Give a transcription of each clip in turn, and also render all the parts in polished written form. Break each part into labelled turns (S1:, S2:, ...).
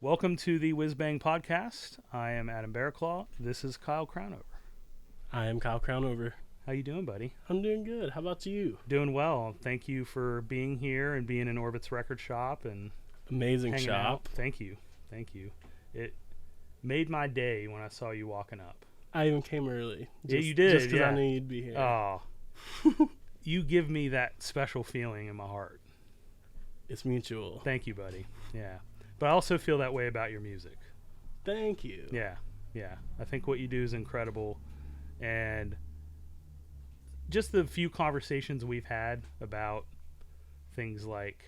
S1: Welcome to the Whiz Bang Podcast. I am Adam Bearclaw. This is Kyle Crownover.
S2: I am Kyle Crownover.
S1: How you doing, buddy?
S2: I'm doing good. How about you?
S1: Doing well. Thank you for being here and being in Orbit's record shop and
S2: Amazing
S1: hanging
S2: shop.
S1: out. Thank you. It made my day when I saw you walking up.
S2: I even came early.
S1: Yeah, you did,
S2: Just because
S1: yeah.
S2: I knew you'd be here.
S1: Oh, you give me that special feeling in my heart.
S2: It's mutual.
S1: Thank you, buddy. Yeah. But I also feel that way about your music.
S2: Thank you.
S1: Yeah. I think what you do is incredible. And just the few conversations we've had about things like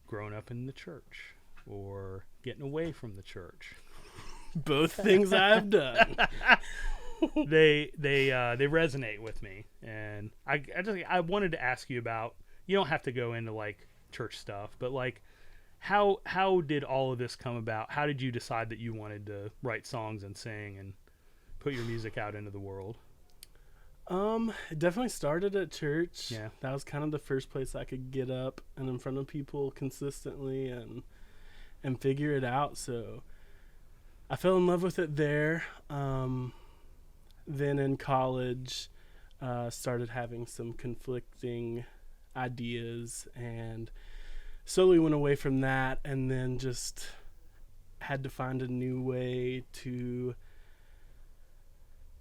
S1: growing up in the church or getting away from the church.
S2: Both things I've done.
S1: They resonate with me. And I wanted to ask you about, you don't have to go into like church stuff, but like how did all of this come about? How did you decide that you wanted to write songs and sing and put your music out into the world?
S2: It definitely started at church.
S1: Yeah.
S2: That was kind of the first place I could get up and in front of people consistently and figure it out. So I fell in love with it there. Then in college, started having some conflicting ideas and slowly went away from that, and then just had to find a new way to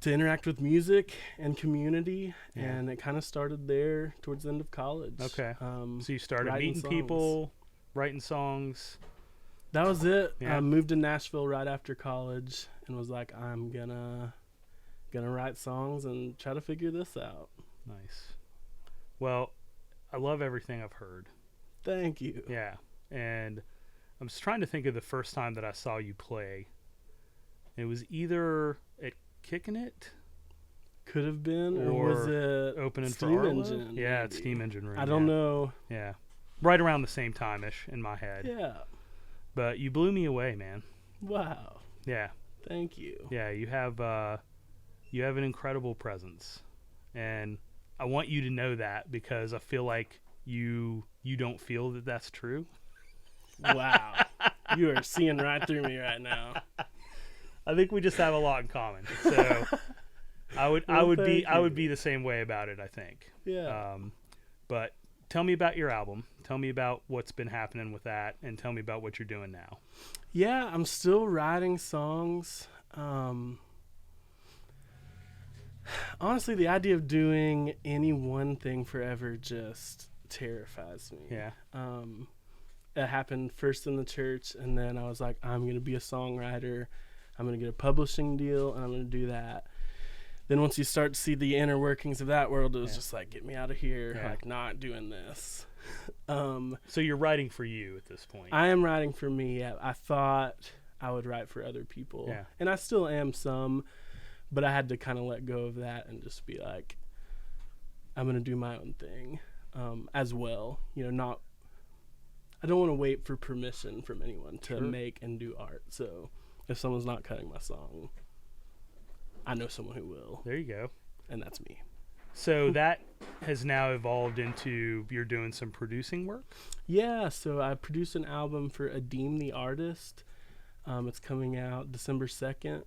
S2: interact with music and community.
S1: Yeah.
S2: And it kind of started there towards the end of college.
S1: Okay. So you started
S2: writing
S1: meeting
S2: songs.
S1: people, writing songs.
S2: That was it.
S1: Yeah.
S2: I moved to Nashville right after college and was like, I'm gonna write songs and try to figure this out.
S1: Nice. Well, I love everything I've heard.
S2: Thank you.
S1: Yeah. And I'm just trying to think of the first time that I saw you play. It was either at Kickin' It
S2: Could have been, or
S1: or
S2: was it
S1: opening for
S2: Steam
S1: Arlo.
S2: Engine?
S1: Yeah, it's
S2: maybe?
S1: Steam Engine Room.
S2: I don't know.
S1: Yeah. Right around the same time-ish in my head.
S2: Yeah.
S1: But you blew me away, man.
S2: Wow.
S1: Yeah.
S2: Thank you.
S1: Yeah, you have an incredible presence. And I want you to know that because I feel like you don't feel that that's true.
S2: Wow. You are seeing right through me right now.
S1: I think we just have a lot in common. So I would be the same way about it, I think.
S2: Yeah.
S1: But tell me about your album. Tell me about what's been happening with that, and tell me about what you're doing now.
S2: Yeah, I'm still writing songs. Honestly, the idea of doing any one thing forever just terrifies me.
S1: Yeah.
S2: It happened first in the church, and then I was like, I'm going to be a songwriter. I'm going to get a publishing deal, and I'm going to do that. Then once you start to see the inner workings of that world, it was just like, get me out of here.
S1: Yeah.
S2: Like, not doing this.
S1: So you're writing for you at this point.
S2: I am writing for me. I thought I would write for other people.
S1: Yeah.
S2: And I still am some, but I had to kind of let go of that and just be like, I'm going to do my own thing as well. You know, I don't want to wait for permission from anyone to
S1: Sure.
S2: make and do art. So if someone's not cutting my song, I know someone who will,
S1: There you go.
S2: and that's me.
S1: So that has now evolved into you're doing some producing work?
S2: Yeah, so I produced an album for Adeem the Artist. It's coming out December 2nd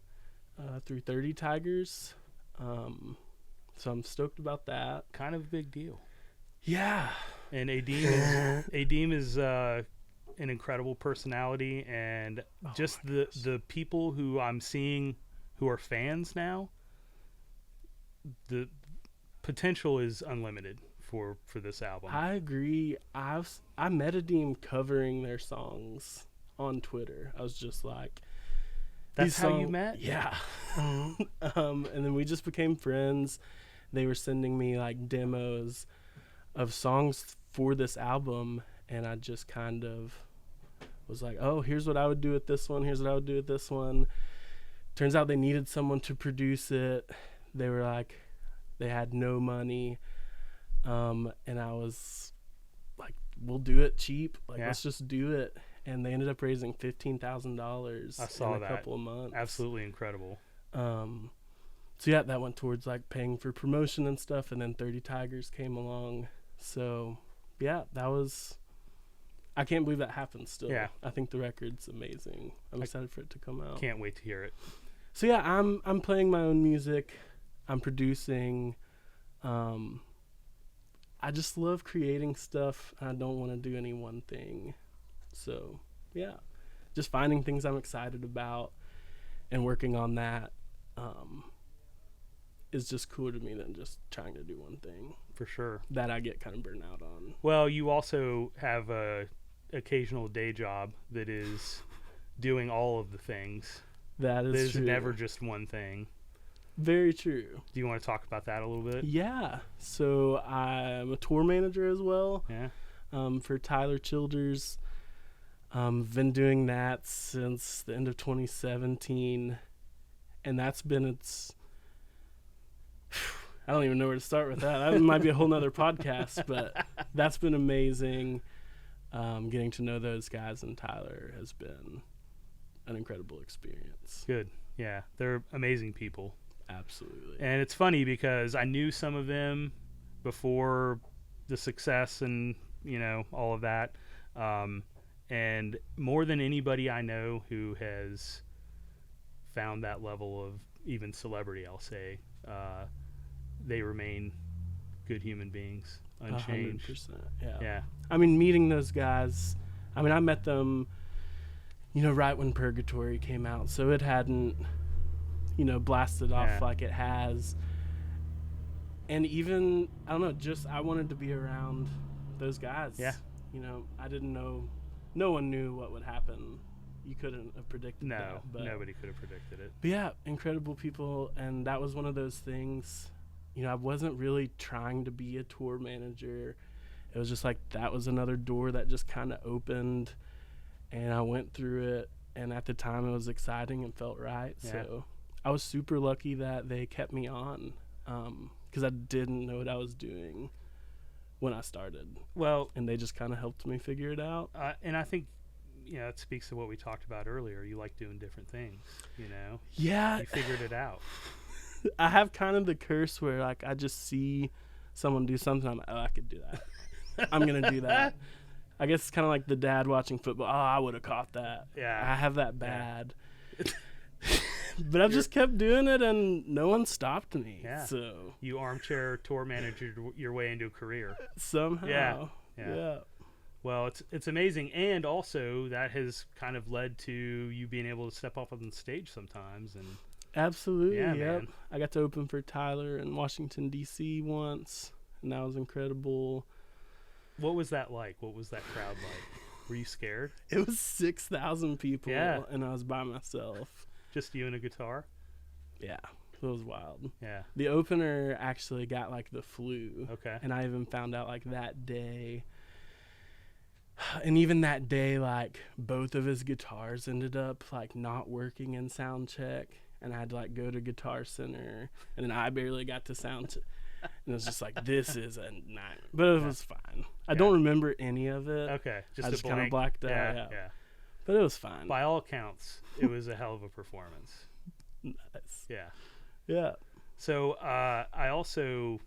S2: through 30 Tigers. So I'm stoked about that.
S1: Kind of a big deal.
S2: Yeah.
S1: And Adeem is an incredible personality, and just the people who I'm seeing who are fans now, the potential is unlimited for this album.
S2: I agree. I met Adeem covering their songs on Twitter. I was just like,
S1: That's
S2: these
S1: how you met?
S2: Yeah. And then we just became friends. They were sending me like demos of songs for this album, and I just kind of was like, oh, here's what I would do with this one. Here's what I would do with this one. Turns out they needed someone to produce it. They were like, they had no money. And I was like, we'll do it cheap. Like,
S1: Yeah.
S2: let's just do it. And they ended up raising $15,000
S1: I saw
S2: in a
S1: that.
S2: couple of months.
S1: Absolutely incredible.
S2: So yeah, that went towards like paying for promotion and stuff, and then 30 Tigers came along. So yeah, that was I can't believe that happened still.
S1: Yeah.
S2: I think the record's amazing. I'm excited for it to come out.
S1: Can't wait to hear it.
S2: So yeah, I'm playing my own music. I'm producing. I just love creating stuff. I don't want to do any one thing. So yeah, just finding things I'm excited about and working on that is just cooler to me than just trying to do one thing
S1: For sure.
S2: that I get kind of burnt out on.
S1: Well, you also have a occasional day job that is doing all of the things.
S2: That is
S1: There's
S2: true.
S1: never just one thing.
S2: Very true.
S1: Do you want to talk about that a little bit?
S2: Yeah. So I'm a tour manager as well.
S1: Yeah.
S2: For Tyler Childers. Been doing that since the end of 2017, and that's been I don't even know where to start with that. That might be a whole nother podcast, but that's been amazing. Getting to know those guys and Tyler has been an incredible experience.
S1: Good. Yeah. They're amazing people.
S2: Absolutely.
S1: And it's funny because I knew some of them before the success and, all of that. And more than anybody I know who has found that level of even celebrity, I'll say, they remain good human beings, unchanged.
S2: 100%. Yeah.
S1: Yeah.
S2: I mean, meeting those guys, I met them, right when Purgatory came out. So it hadn't, blasted off like it has. And even, I don't know, I wanted to be around those guys.
S1: Yeah.
S2: I didn't know, no one knew what would happen. You couldn't have predicted
S1: No,
S2: that. But,
S1: nobody could have predicted it.
S2: but yeah, incredible people. And that was one of those things, I wasn't really trying to be a tour manager. It was just like that was another door that just kind of opened, and I went through it. And at the time, it was exciting and felt right.
S1: Yeah.
S2: So I was super lucky that they kept me on, because I didn't know what I was doing when I started.
S1: Well,
S2: And they just kind of helped me figure it out.
S1: and I think, it speaks to what we talked about earlier. You like doing different things,
S2: Yeah,
S1: You figured it out.
S2: I have kind of the curse where like I just see someone do something, I'm like, oh, I could do that. I'm gonna do that. I guess it's kind of like the dad watching football. Oh, I would have caught that.
S1: Yeah.
S2: I have that bad. But I've just kept doing it, and no one stopped me.
S1: Yeah.
S2: So
S1: You armchair tour manager your way into a career.
S2: somehow,
S1: Yeah.
S2: yeah.
S1: Well, it's amazing, and also that has kind of led to you being able to step off on the stage sometimes. And
S2: Absolutely.
S1: Yeah,
S2: Yep.
S1: man.
S2: I got to open for Tyler in Washington D.C. once, and that was incredible.
S1: what was that like? What was that crowd like? Were you scared?
S2: It was 6,000 people,
S1: Yeah.
S2: and I was by myself.
S1: Just you and a guitar?
S2: Yeah, it was wild.
S1: Yeah.
S2: The opener actually got like the flu,
S1: Okay.
S2: and I even found out like that day. And even that day, like both of his guitars ended up like not working in sound check, and I had to like go to Guitar Center, and then I barely got to sound check. And it was just like, this is a nightmare. But it was fine. I don't remember any of it.
S1: Okay.
S2: I
S1: a
S2: just kind of
S1: blank-
S2: blacked out.
S1: Yeah.
S2: Yeah. But it was fine.
S1: By all accounts, it was a hell of a performance.
S2: Nice.
S1: Yeah.
S2: Yeah.
S1: So I also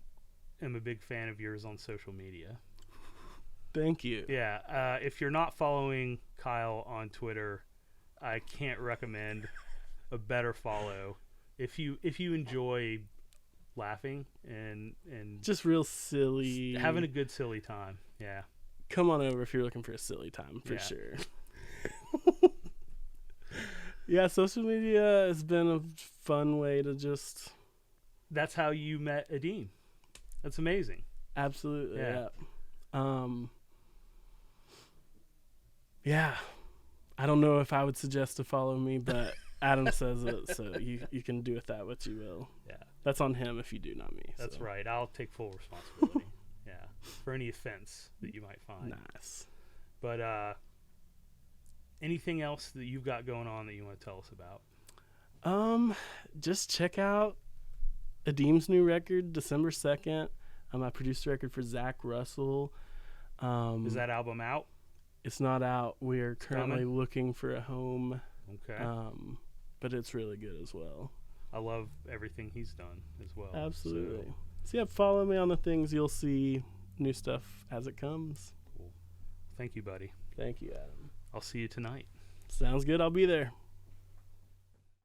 S1: am a big fan of yours on social media.
S2: Thank you.
S1: Yeah. If you're not following Kyle on Twitter, I can't recommend a better follow. If you enjoy laughing and
S2: Just real silly.
S1: having a good silly time. Yeah.
S2: Come on over if you're looking for a silly time, for
S1: Yeah.
S2: sure. Yeah, social media has been a fun way to just
S1: That's how you met Adim. That's amazing.
S2: absolutely,
S1: Yeah.
S2: yeah. Yeah. I don't know if I would suggest to follow me, but Adam says it, so you can do with that what you will.
S1: Yeah.
S2: That's on him if you do, not me.
S1: That's
S2: so.
S1: right. I'll take full responsibility. Yeah. For any offense that you might find.
S2: Nice.
S1: But anything else that you've got going on that you want to tell us about?
S2: Just check out Adim's new record, December 2nd. I produced the record for Zach Russell.
S1: Is that album out?
S2: It's not out. We're currently
S1: coming?
S2: looking for a home,
S1: Okay.
S2: but it's really good as well.
S1: I love everything he's done as well.
S2: Absolutely. So yeah, follow me on the things. You'll see new stuff as it comes.
S1: Thank you, buddy.
S2: Thank you, Adam.
S1: I'll see you tonight.
S2: Sounds good. I'll be there.